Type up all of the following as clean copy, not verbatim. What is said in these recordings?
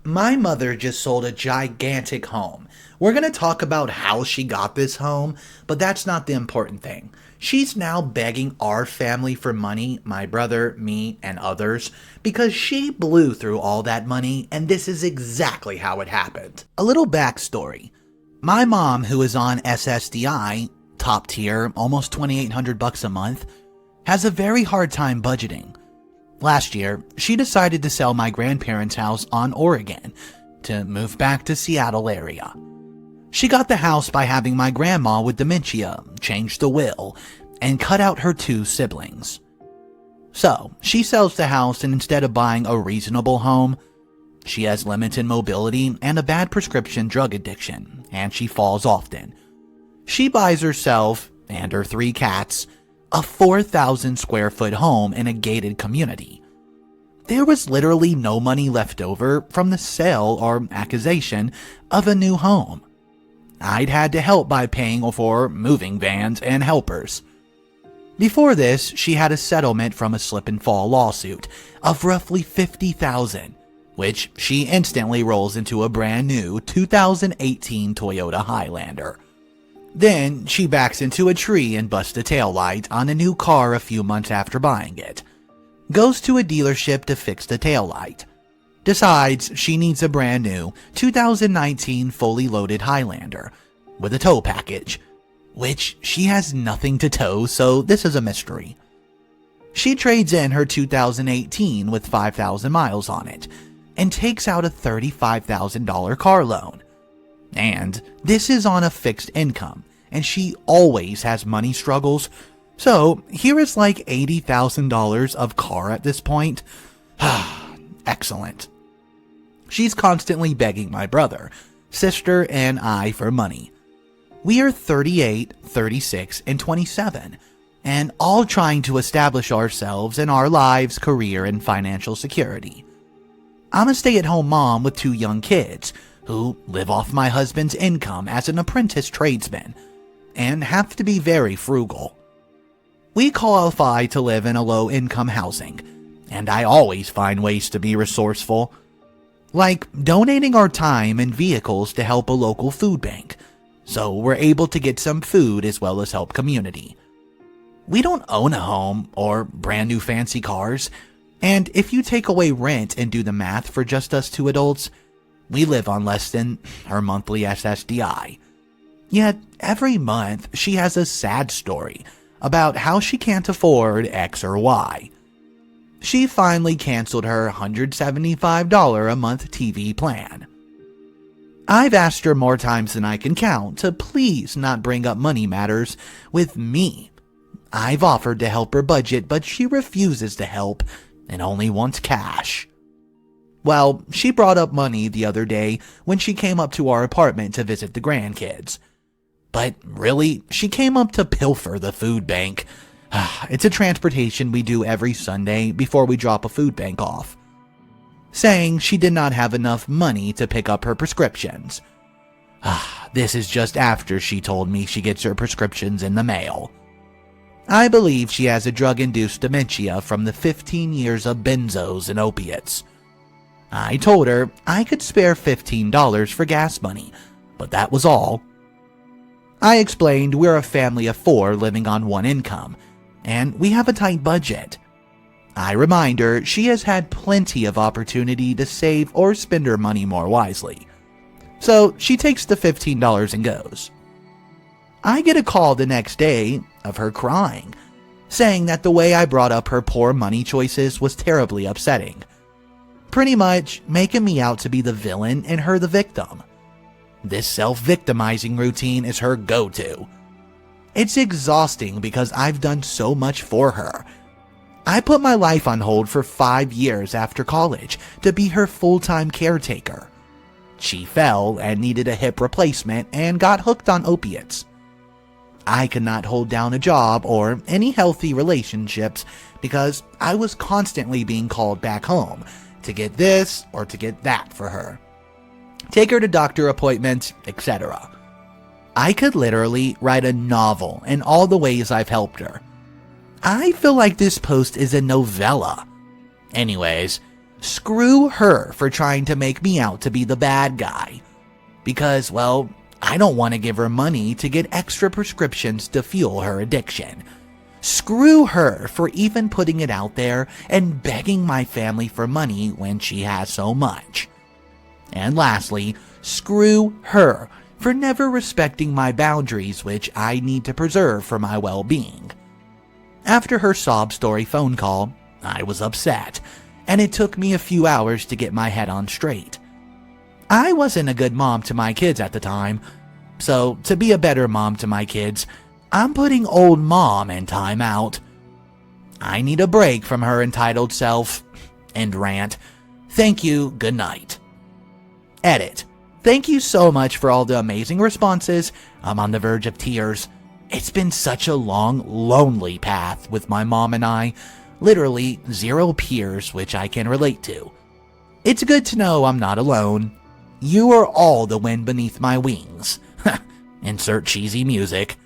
My mother just sold a gigantic home. We're going to talk about how she got this home, but that's not the important thing. She's now begging our family for money, my brother, me, and others, because she blew through all that money, and this is exactly how it happened. A little backstory. My mom, who is on SSDI, top tier, almost $2,800 a month, has a very hard time budgeting. Last year, she decided to sell my grandparents' house on Oregon to move back to Seattle area. She got the house by having my grandma with dementia change the will and cut out her two siblings. So, she sells the house, and instead of buying a reasonable home, she has limited mobility and a bad prescription drug addiction, and she falls often. She buys herself and her 3 cats a 4,000 square foot home in a gated community. There was literally no money left over from the sale or acquisition of a new home. I'd had to help by paying for moving vans and helpers. Before this, she had a settlement from a slip and fall lawsuit of roughly $50,000, which she instantly rolls into a brand new 2018 Toyota Highlander. Then she backs into a tree and busts a taillight on a new car a few months after buying it. Goes to a dealership to fix the taillight. Decides she needs a brand new 2019 fully loaded Highlander with a tow package, which she has nothing to tow, so this is a mystery. She trades in her 2018 with 5,000 miles on it and takes out a $35,000 car loan. And this is on a fixed income, and she always has money struggles, so here is like $80,000 of car at this point. Excellent. She's constantly begging my brother, sister, and I for money. We are 38, 36, and 27, and all trying to establish ourselves in our lives, career, and financial security. I'm a stay-at-home mom with 2 young kids, who live off my husband's income as an apprentice tradesman, and have to be very frugal. We qualify to live in a low-income housing, and I always find ways to be resourceful, like donating our time and vehicles to help a local food bank, so we're able to get some food as well as help community. We don't own a home or brand new fancy cars, and if you take away rent and do the math for just us 2 adults, we live on less than her monthly SSDI. Yet, every month, she has a sad story about how she can't afford X or Y. She finally canceled her $175 a month TV plan. I've asked her more times than I can count to please not bring up money matters with me. I've offered to help her budget, but she refuses to help and only wants cash. Well, she brought up money the other day when she came up to our apartment to visit the grandkids. But really, she came up to pilfer the food bank. It's a transportation we do every Sunday before we drop a food bank off. Saying she did not have enough money to pick up her prescriptions. This is just after she told me she gets her prescriptions in the mail. I believe she has a drug-induced dementia from the 15 years of benzos and opiates. I told her I could spare $15 for gas money, but that was all. I explained we're a family of 4 living on 1 income, and we have a tight budget. I remind her she has had plenty of opportunity to save or spend her money more wisely. So she takes the $15 and goes. I get a call the next day of her crying, saying that the way I brought up her poor money choices was terribly upsetting. Pretty much making me out to be the villain and her the victim. This self-victimizing routine is her go-to. It's exhausting because I've done so much for her. I put my life on hold for 5 years after college to be her full-time caretaker. She fell and needed a hip replacement and got hooked on opiates. I could not hold down a job or any healthy relationships because I was constantly being called back home to get this or to get that for her. Take her to doctor appointments, etc. I could literally write a novel in all the ways I've helped her. I feel like this post is a novella. Anyways, Screw her for trying to make me out to be the bad guy. Because, well, I don't want to give her money to get extra prescriptions to fuel her addiction. Screw her for even putting it out there and begging my family for money when she has so much. And lastly, screw her for never respecting my boundaries, which I need to preserve for my well-being. After her sob story phone call, I was upset, and it took me a few hours to get my head on straight. I wasn't a good mom to my kids at the time, so to be a better mom to my kids, I'm putting old mom in time out. I need a break from her entitled self. End rant. Thank you, good night. Edit. Thank you so much for all the amazing responses. I'm on the verge of tears. It's been such a long, lonely path with my mom and I. Literally 0 peers which I can relate to. It's good to know I'm not alone. You are all the wind beneath my wings. Insert cheesy music.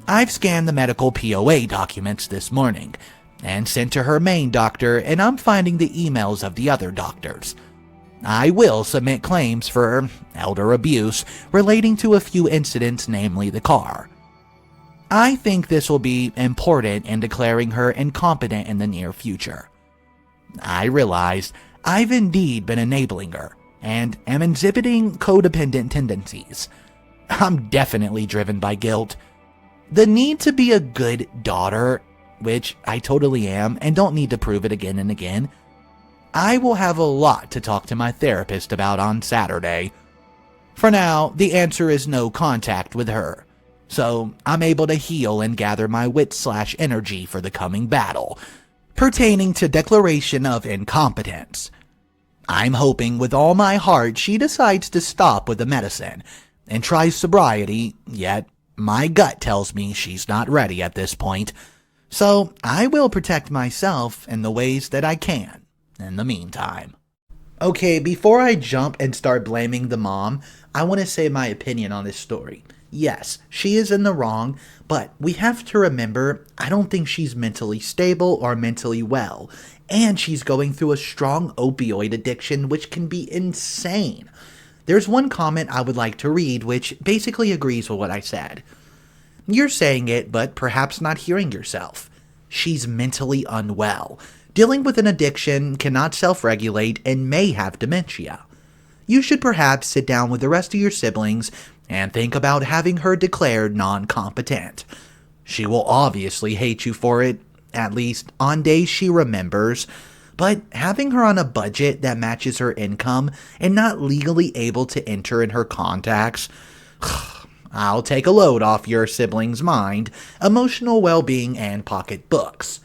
I've scanned the medical POA documents this morning and sent to her main doctor, and I'm finding the emails of the other doctors. I will submit claims for elder abuse relating to a few incidents, namely the car. I think this will be important in declaring her incompetent in the near future. I realize I've indeed been enabling her and am exhibiting codependent tendencies. I'm definitely driven by guilt. The need to be a good daughter, which I totally am and don't need to prove it again and again. I will have a lot to talk to my therapist about on Saturday. For now, the answer is no contact with her, so I'm able to heal and gather my wit/energy for the coming battle, pertaining to declaration of incompetence. I'm hoping with all my heart she decides to stop with the medicine and tries sobriety, yet my gut tells me she's not ready at this point, so I will protect myself in the ways that I can in the meantime. Okay, before I jump and start blaming the mom, I want to say my opinion on this story. Yes, she is in the wrong, but we have to remember I don't think she's mentally stable or mentally well, and she's going through a strong opioid addiction, which can be insane. There's one comment I would like to read which basically agrees with what I said. You're saying it, but perhaps not hearing yourself. She's mentally unwell, dealing with an addiction, cannot self-regulate, and may have dementia. You should perhaps sit down with the rest of your siblings and think about having her declared non-competent. She will obviously hate you for it, at least on days she remembers, but having her on a budget that matches her income and not legally able to enter in her contacts, I'll take a load off your siblings' mind, emotional well-being, and pocketbooks.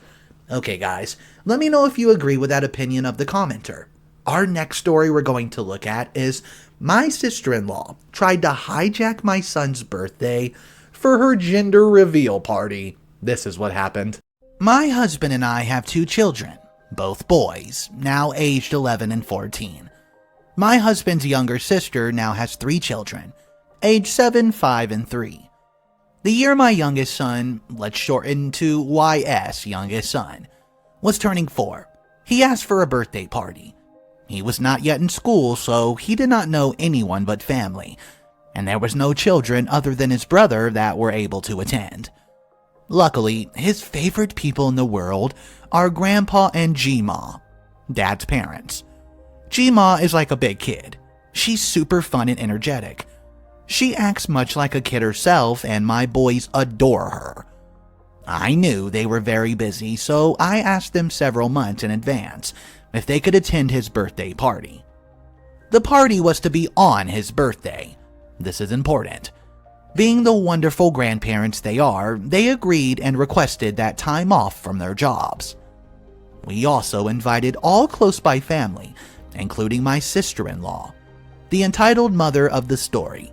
Okay guys, let me know if you agree with that opinion of the commenter. Our next story we're going to look at is my sister-in-law tried to hijack my son's birthday for her gender reveal party. This is what happened. My husband and I have 2 children, both boys, now aged 11 and 14. My husband's younger sister now has 3 children, aged 7, 5, and 3. The year my youngest son, let's shorten to YS youngest son, was turning 4, he asked for a birthday party. He was not yet in school, so he did not know anyone but family, and there was no children other than his brother that were able to attend. Luckily, his favorite people in the world are Grandpa and G-Ma, Dad's parents. G-Ma is like a big kid. She's super fun and energetic. She acts much like a kid herself, and my boys adore her. I knew they were very busy, so I asked them several months in advance if they could attend his birthday party. The party was to be on his birthday. This is important. Being the wonderful grandparents they are, they agreed and requested that time off from their jobs. We also invited all close-by family, including my sister-in-law, the entitled mother of the story.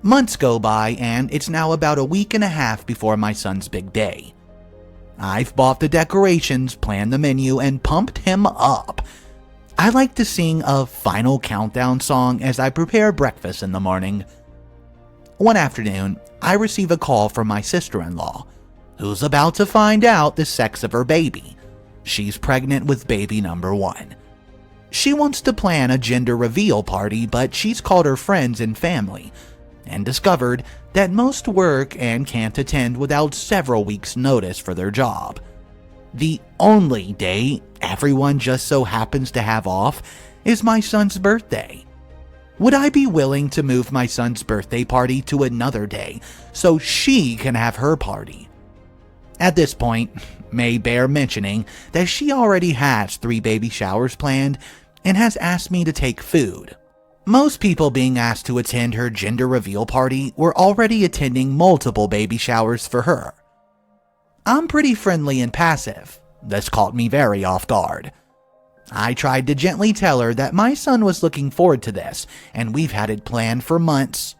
Months go by, and it's now about a week and a half before my son's big day. I've bought the decorations, planned the menu, and pumped him up. I like to sing a final countdown song as I prepare breakfast in the morning. One afternoon, I receive a call from my sister-in-law, who's about to find out the sex of her baby. She's pregnant with baby number 1. She wants to plan a gender reveal party, but she's called her friends and family and discovered that most work and can't attend without several weeks' notice for their job. The only day everyone just so happens to have off is my son's birthday. Would I be willing to move my son's birthday party to another day so she can have her party? At this point, may bear mentioning that she already has 3 baby showers planned and has asked me to take food. Most people being asked to attend her gender reveal party were already attending multiple baby showers for her. I'm pretty friendly and passive. This caught me very off guard. I tried to gently tell her that my son was looking forward to this and we've had it planned for months,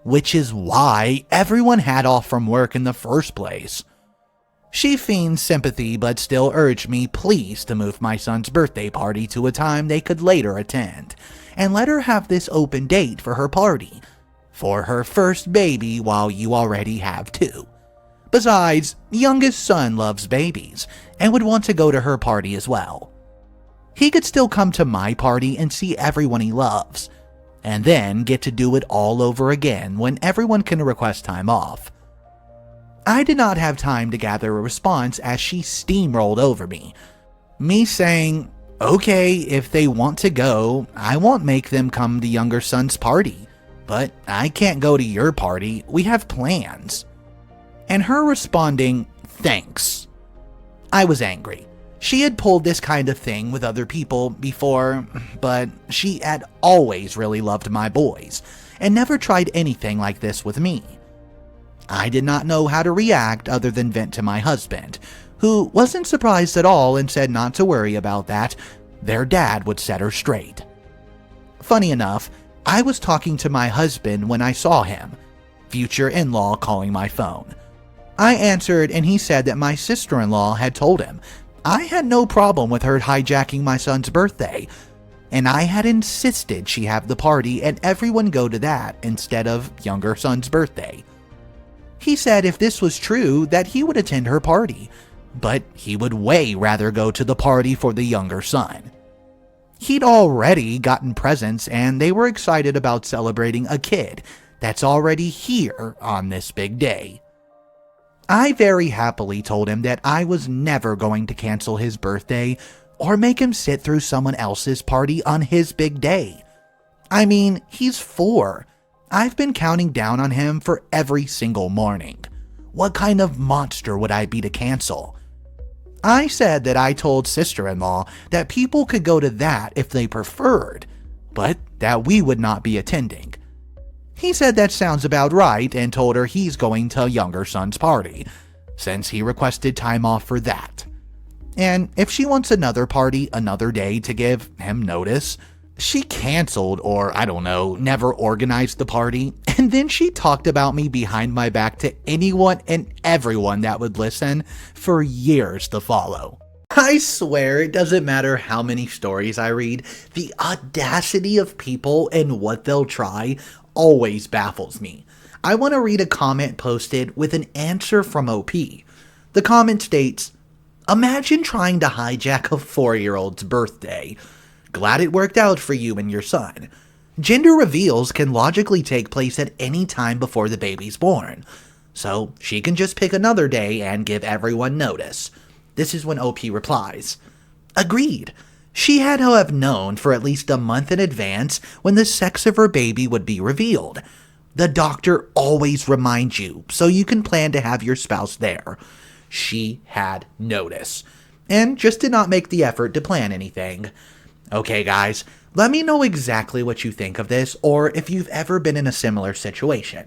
which is why everyone had off from work in the first place. She feigned sympathy but still urged me please to move my son's birthday party to a time they could later attend and let her have this open date for her party for her first baby while you already have 2. Besides, youngest son loves babies and would want to go to her party as well. He could still come to my party and see everyone he loves, and then get to do it all over again when everyone can request time off. I did not have time to gather a response as she steamrolled over me. Me saying, okay, if they want to go, I won't make them come to younger son's party, but I can't go to your party, we have plans. And her responding, thanks. I was angry. She had pulled this kind of thing with other people before, but she had always really loved my boys and never tried anything like this with me. I did not know how to react other than vent to my husband, who wasn't surprised at all and said not to worry about that, their dad would set her straight. Funny enough, I was talking to my husband when I saw him, future in-law calling my phone. I answered and he said that my sister-in-law had told him I had no problem with her hijacking my son's birthday, and I had insisted she have the party and everyone go to that instead of younger son's birthday. He said if this was true that he would attend her party, but he would way rather go to the party for the younger son. He'd already gotten presents and they were excited about celebrating a kid that's already here on this big day. I very happily told him that I was never going to cancel his birthday or make him sit through someone else's party on his big day. I mean, he's 4. I've been counting down on him for every single morning. What kind of monster would I be to cancel? I said that I told sister-in-law that people could go to that if they preferred, but that we would not be attending. He said that sounds about right and told her he's going to younger son's party, since he requested time off for that. And if she wants another party another day to give him notice, she canceled or, I don't know, never organized the party, and then she talked about me behind my back to anyone and everyone that would listen for years to follow. I swear it doesn't matter how many stories I read, the audacity of people and what they'll try always baffles me. I want to read a comment posted with an answer from OP. The comment states, imagine trying to hijack a 4-year-old's birthday. Glad it worked out for you and your son. Gender reveals can logically take place at any time before the baby's born, so she can just pick another day and give everyone notice. This is when OP replies, agreed. She had to have known for at least a month in advance when the sex of her baby would be revealed. The doctor always reminds you so you can plan to have your spouse there. She had notice, and just did not make the effort to plan anything. Okay guys, let me know exactly what you think of this or if you've ever been in a similar situation.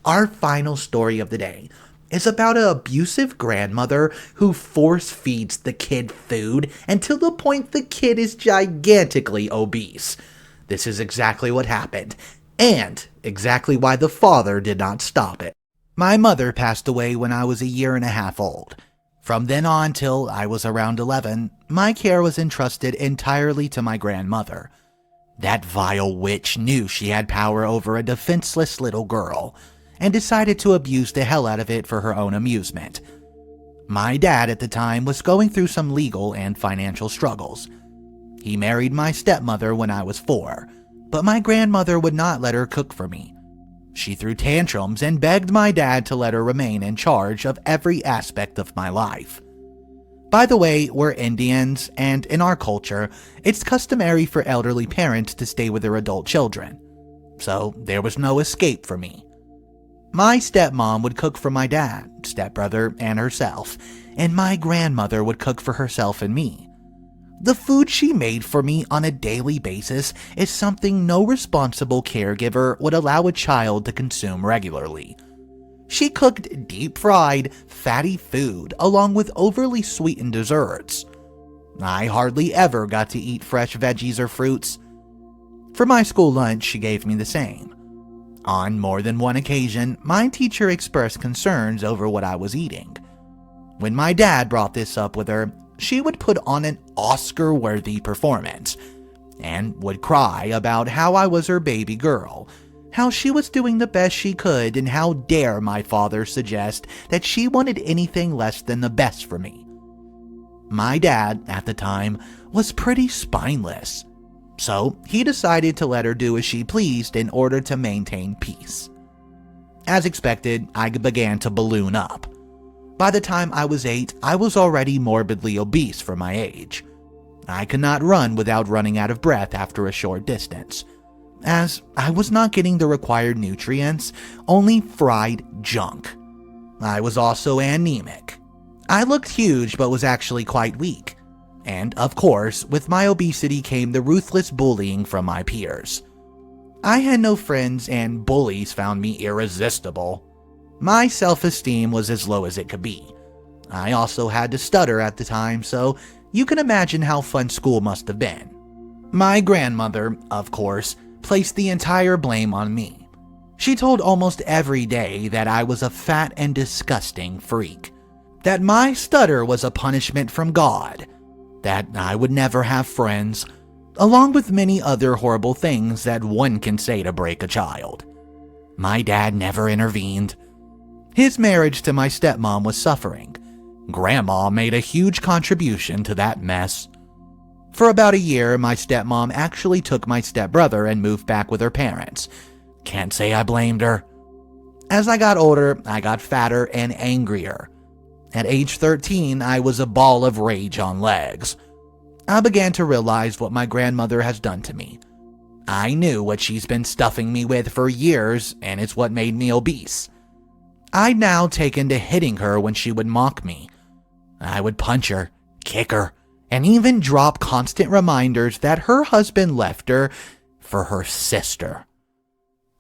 Our final story of the day is about an abusive grandmother who force feeds the kid food until the point the kid is gigantically obese. This is exactly what happened, and exactly why the father did not stop it. My mother passed away when I was 1.5 years old. From then on till I was around 11, my care was entrusted entirely to my grandmother. That vile witch knew she had power over a defenseless little girl, and decided to abuse the hell out of it for her own amusement. My dad at the time was going through some legal and financial struggles. He married my stepmother when I was 4, but my grandmother would not let her cook for me. She threw tantrums and begged my dad to let her remain in charge of every aspect of my life. By the way, we're Indians, and in our culture, it's customary for elderly parents to stay with their adult children. So there was no escape for me. My stepmom would cook for my dad, stepbrother, and herself, and my grandmother would cook for herself and me. The food she made for me on a daily basis is something no responsible caregiver would allow a child to consume regularly. She cooked deep-fried, fatty food along with overly sweetened desserts. I hardly ever got to eat fresh veggies or fruits. For my school lunch, she gave me the same. On more than one occasion, my teacher expressed concerns over what I was eating. When my dad brought this up with her, she would put on an Oscar-worthy performance and would cry about how I was her baby girl, how she was doing the best she could, and how dare my father suggest that she wanted anything less than the best for me. My dad, at the time, was pretty spineless, so he decided to let her do as she pleased in order to maintain peace. As expected, I began to balloon up. By the time I was 8, I was already morbidly obese for my age. I could not run without running out of breath after a short distance, as I was not getting the required nutrients, only fried junk. I was also anemic. I looked huge but was actually quite weak. And of course, with my obesity came the ruthless bullying from my peers. I had no friends and bullies found me irresistible. My self-esteem was as low as it could be. I also had to stutter at the time, so you can imagine how fun school must have been. My grandmother, of course, placed the entire blame on me. She told almost every day that I was a fat and disgusting freak, that my stutter was a punishment from God, that I would never have friends, along with many other horrible things that one can say to break a child. My dad never intervened. His marriage to my stepmom was suffering. Grandma made a huge contribution to that mess. For about a year, my stepmom actually took my stepbrother and moved back with her parents. Can't say I blamed her. As I got older, I got fatter and angrier. At age 13, I was a ball of rage on legs. I began to realize what my grandmother has done to me. I knew what she's been stuffing me with for years, and it's what made me obese. I'd now taken to hitting her when she would mock me. I would punch her, kick her, and even drop constant reminders that her husband left her for her sister.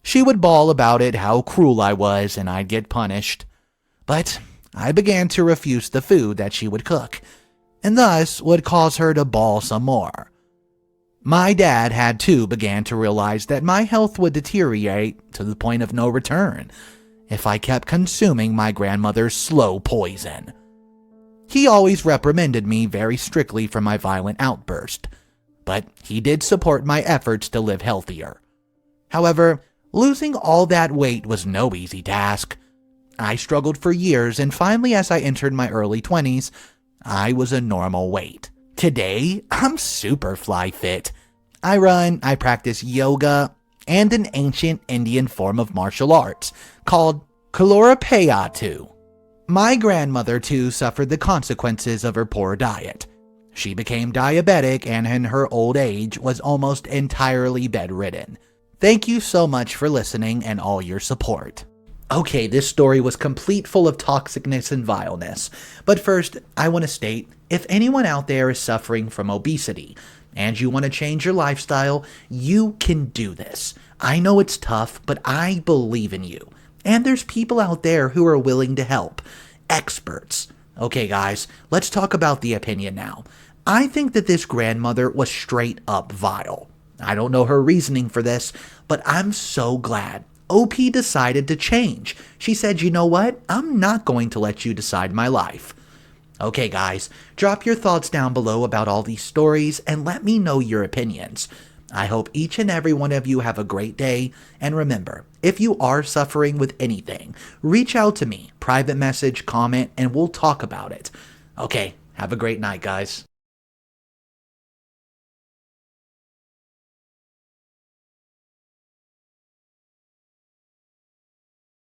She would bawl about it, how cruel I was, and I'd get punished. But I began to refuse the food that she would cook, and thus would cause her to bawl some more. My dad had too began to realize that my health would deteriorate to the point of no return if I kept consuming my grandmother's slow poison. He always reprimanded me very strictly for my violent outburst, but he did support my efforts to live healthier. However, losing all that weight was no easy task. I struggled for years, and finally as I entered my early 20s, I was a normal weight. Today, I'm super fly fit. I run, I practice yoga, and an ancient Indian form of martial arts called Kalorapayattu. My grandmother too suffered the consequences of her poor diet. She became diabetic and in her old age was almost entirely bedridden. Thank you so much for listening and all your support. Okay, this story was complete full of toxicness and vileness. But first, I want to state, if anyone out there is suffering from obesity and you want to change your lifestyle, you can do this. I know it's tough, but I believe in you. And there's people out there who are willing to help. Experts. Okay, guys, let's talk about the opinion now. I think that this grandmother was straight up vile. I don't know her reasoning for this, but I'm so glad OP decided to change. She said, you know what? I'm not going to let you decide my life. Okay, guys, drop your thoughts down below about all these stories and let me know your opinions. I hope each and every one of you have a great day, and remember, if you are suffering with anything, reach out to me, private message, comment, and we'll talk about it. Okay, have a great night, guys.